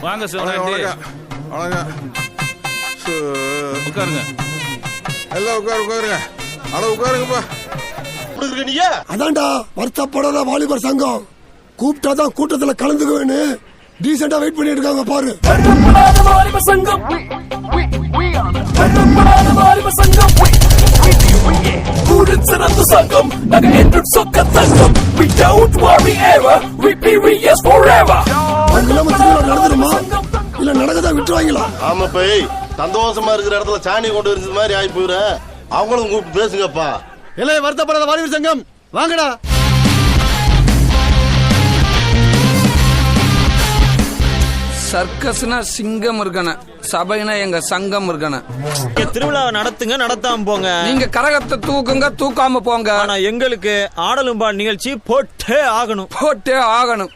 வாங்க சிவனாண்டி. உட்காருங்க. எல்லாம் உட்காருங்க. உட்காருங்கப்பா. அதான்டா வருத்தப்படாத வாலிபர் சங்கம் கூப்பிட்டாதான் கூட்டத்துல கலந்துக்குவேன்னு டீசெண்டா வெயிட் பண்ணிட்டு இருக்காங்க பாரு. நடந்துருமா இல்ல நடக்கதான் விட்டுருவாங்களா? ஆமா போய் சந்தோஷமா இருக்கிற இடத்துல சாணி கொண்டு வருது மாதிரி ஆகி போயிற. அவங்களும் கூப்பிட்டு பேசுங்கப்பா. எல்லாம் வருத்தப்படாத வாலிபர் சங்கம் வாங்கடா. சர்க்கஸ்னா சிங்கம் இருக்கணும், சபைனா எங்க சங்கம் இருக்கணும். திருவிழாவை நடத்துங்க, நடத்தாம போங்க. நீங்க கரகத்தை தூக்குங்க, தூக்காம போங்க. ஆனா எங்களுக்கு ஆடலும் பாடல் நிகழ்ச்சி போட்டே ஆகணும்.